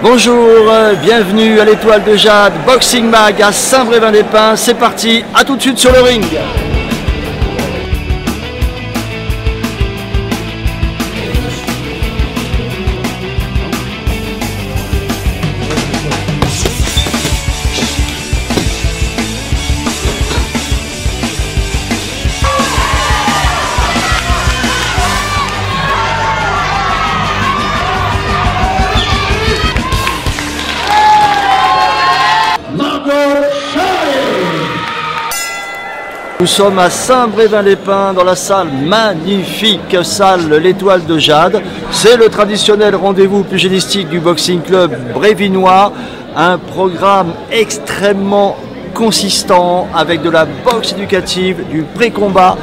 Bonjour, bienvenue à l'Étoile de Jade, Boxing Mag à Saint-Brévin-des-Pins. C'est parti, à tout de suite sur le ring. Nous sommes à Saint-Brévin-des-Pins dans la salle, magnifique salle l'Étoile de Jade. C'est le traditionnel rendez-vous pugilistique du Boxing Club brévinois. Un programme extrêmement consistant avec de la boxe éducative, du pré-combat,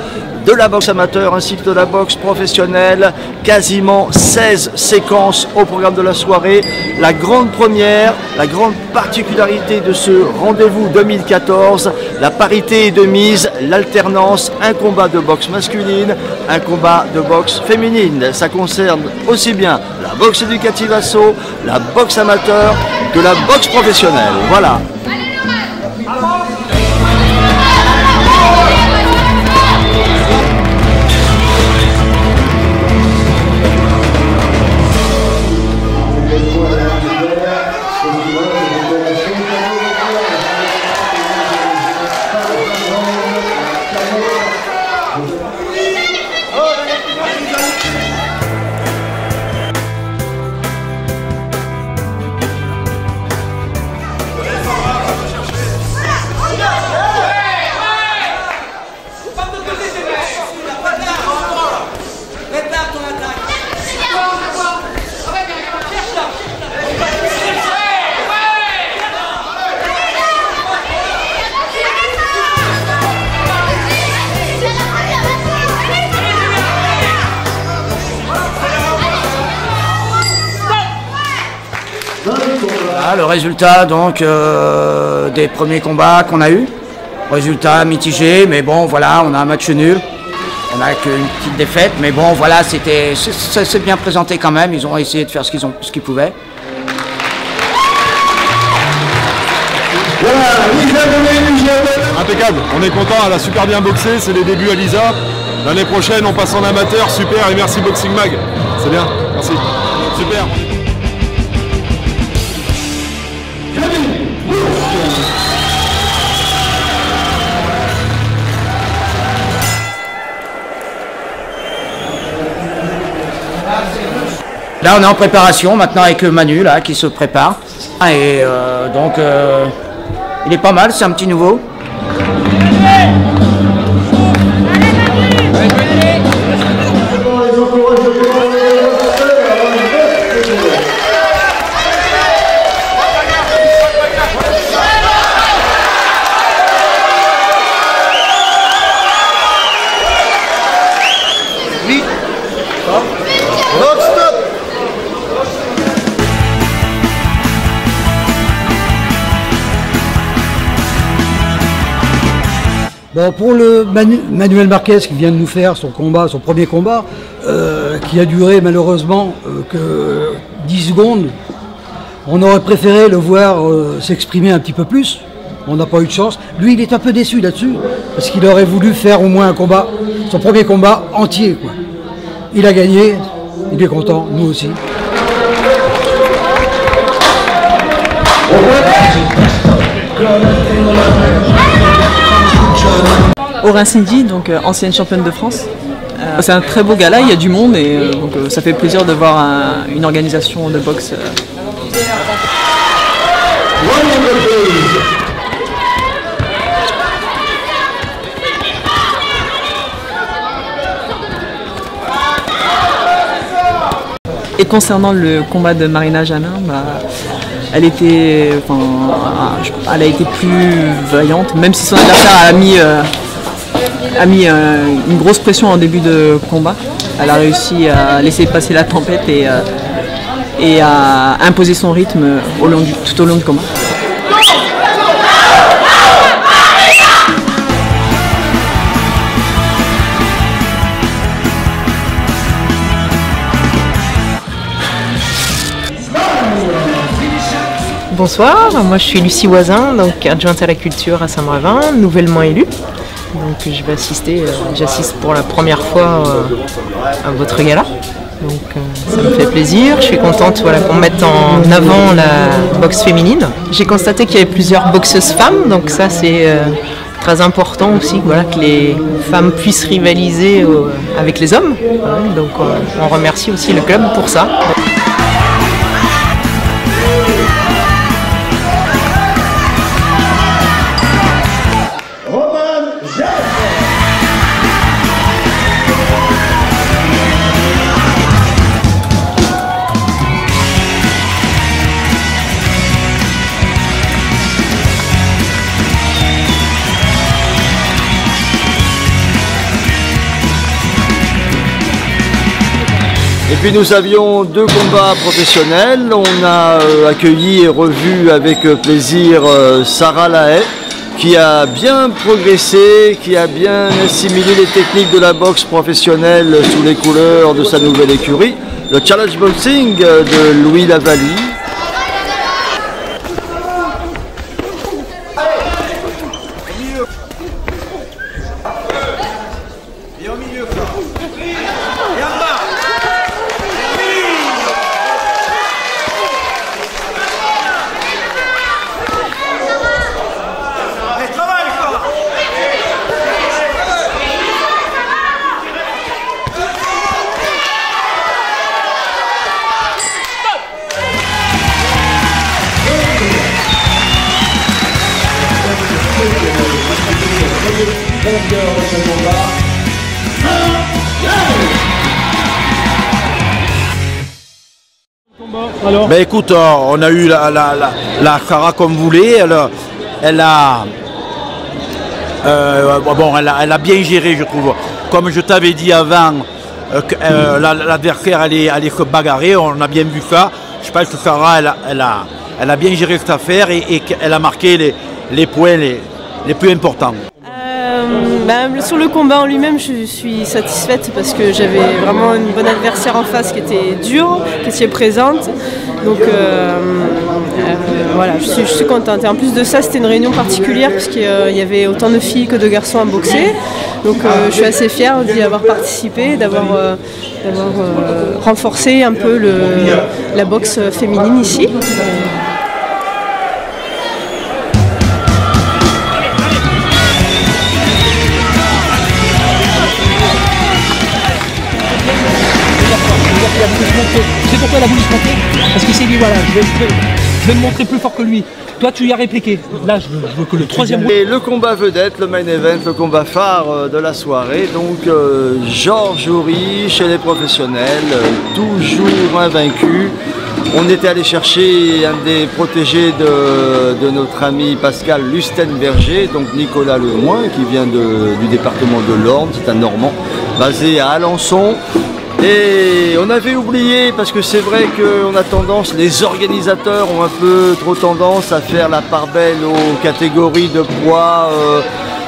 de la boxe amateur ainsi que de la boxe professionnelle. Quasiment 16 séquences au programme de la soirée. La grande première, la grande particularité de ce rendez-vous 2014, la parité est de mise, l'alternance, un combat de boxe masculine, un combat de boxe féminine. Ça concerne aussi bien la boxe éducative assaut, la boxe amateur que la boxe professionnelle. Voilà. Le résultat donc des premiers combats qu'on a eu, résultat mitigé, mais bon voilà, on a un match nul, on a qu'une petite défaite, mais bon voilà, ça s'est bien présenté quand même, ils ont essayé de faire ce qu'ils pouvaient. Voilà, impeccable, on est content, elle a super bien boxé, c'est les débuts à Lisa. L'année prochaine on passe en amateur, super, et merci Boxing Mag, c'est bien, merci, super. Là on est en préparation maintenant avec Manu là qui se prépare et donc il est pas mal, c'est un petit nouveau. Bon, pour le Manuel Marquez qui vient de nous faire son premier combat, qui a duré malheureusement que 10 secondes, on aurait préféré le voir s'exprimer un petit peu plus. On n'a pas eu de chance. Lui, il est un peu déçu là-dessus, parce qu'il aurait voulu faire au moins un combat, son premier combat entier, quoi. Il a gagné, il est content, nous aussi. Aurin Cindy, donc ancienne championne de France. C'est un très beau gala, il y a du monde et donc ça fait plaisir de voir une organisation de boxe. Et concernant le combat de Marina Janin, elle a été plus vaillante, même si son adversaire a mis une grosse pression en début de combat. Elle a réussi à laisser passer la tempête et à imposer son rythme tout au long du combat. Bonsoir, moi je suis Lucie Voisin, donc adjointe à la culture à Saint-Brévin, nouvellement élue. Donc je vais assister, j'assiste pour la première fois à votre gala. Donc ça me fait plaisir, je suis contente voilà, qu'on mette en avant la boxe féminine. J'ai constaté qu'il y avait plusieurs boxeuses femmes, donc ça c'est très important aussi voilà, que les femmes puissent rivaliser avec les hommes. Donc on remercie aussi le club pour ça. Et puis nous avions 2 combats professionnels. On a accueilli et revu avec plaisir Sarah Lahaye, qui a bien progressé, qui a bien assimilé les techniques de la boxe professionnelle sous les couleurs de sa nouvelle écurie, le Challenge Boxing de Louis Lavallie. Ben écoute, on a eu la Sarah comme vous voulez, elle a bien géré je trouve. Comme je t'avais dit avant, l'adversaire allait se bagarrer, on a bien vu ça. Je pense que Sarah elle a bien géré cette affaire et qu'elle a marqué les points les plus importants. Sur le combat en lui-même, je suis satisfaite parce que j'avais vraiment une bonne adversaire en face qui était dure, qui était présente. Donc voilà, je suis contente. Et en plus de ça, c'était une réunion particulière puisqu'il y avait autant de filles que de garçons à boxer. Donc je suis assez fière d'y avoir participé, d'avoir renforcé un peu la boxe féminine ici. C'est pourquoi elle a voulu se monter. Parce qu'il s'est dit voilà, je vais me montrer plus fort que lui. Toi tu y as répliqué. Là je veux que le troisième round. Et le combat vedette, le main event, le combat phare de la soirée. Donc Georges Houry chez les professionnels, toujours invaincu. On était allé chercher un des protégés de notre ami Pascal Lustenberger, donc Nicolas Lemoin, qui vient du département de l'Orne, c'est un Normand, basé à Alençon. Et on avait oublié, parce que c'est vrai qu'on a tendance, les organisateurs ont un peu trop tendance à faire la part belle aux catégories de poids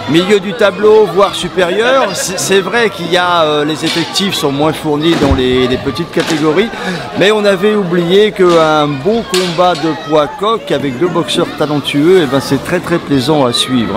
milieu du tableau, voire supérieur. C'est vrai qu'il y a, les effectifs sont moins fournis dans les petites catégories, mais on avait oublié qu'un beau combat de poids coq avec 2 boxeurs talentueux, et ben c'est très très plaisant à suivre.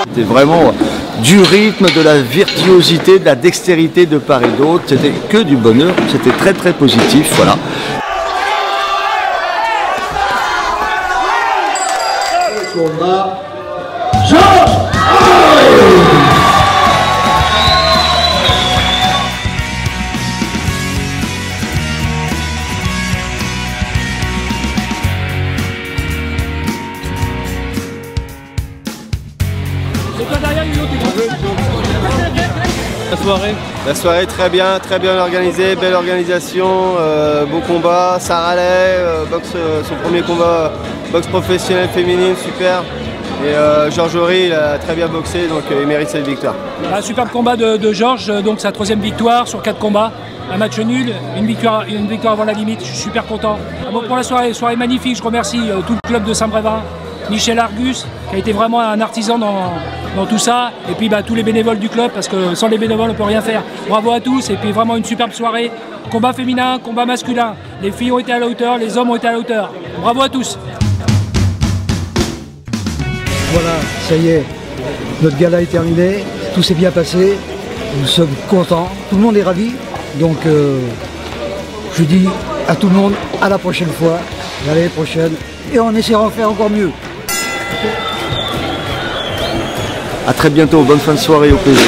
C'était vraiment du rythme, de la virtuosité, de la dextérité de part et d'autre. C'était que du bonheur, c'était très très positif, voilà. Combat. C'est pas derrière une autre. La soirée? La soirée très bien organisée, belle organisation, beau combat, ça râlait, son premier combat boxe professionnelle féminine, super. Et Georges Horry, il a très bien boxé, donc il mérite cette victoire. Un superbe combat de Georges, donc sa 3e victoire sur 4 combats. Un match nul, une victoire avant la limite, je suis super content. Bon, pour la soirée magnifique, je remercie tout le club de Saint-Brévin, Michel Argus, qui a été vraiment un artisan dans tout ça, et puis tous les bénévoles du club, parce que sans les bénévoles on ne peut rien faire. Bravo à tous, et puis vraiment une superbe soirée. Combat féminin, combat masculin. Les filles ont été à la hauteur, les hommes ont été à la hauteur. Bravo à tous. Voilà, ça y est, notre gala est terminé, tout s'est bien passé, nous sommes contents, tout le monde est ravi. Donc je dis à tout le monde à la prochaine fois, à l'année prochaine, et on essaiera de faire encore mieux. A très bientôt, bonne fin de soirée, au plaisir.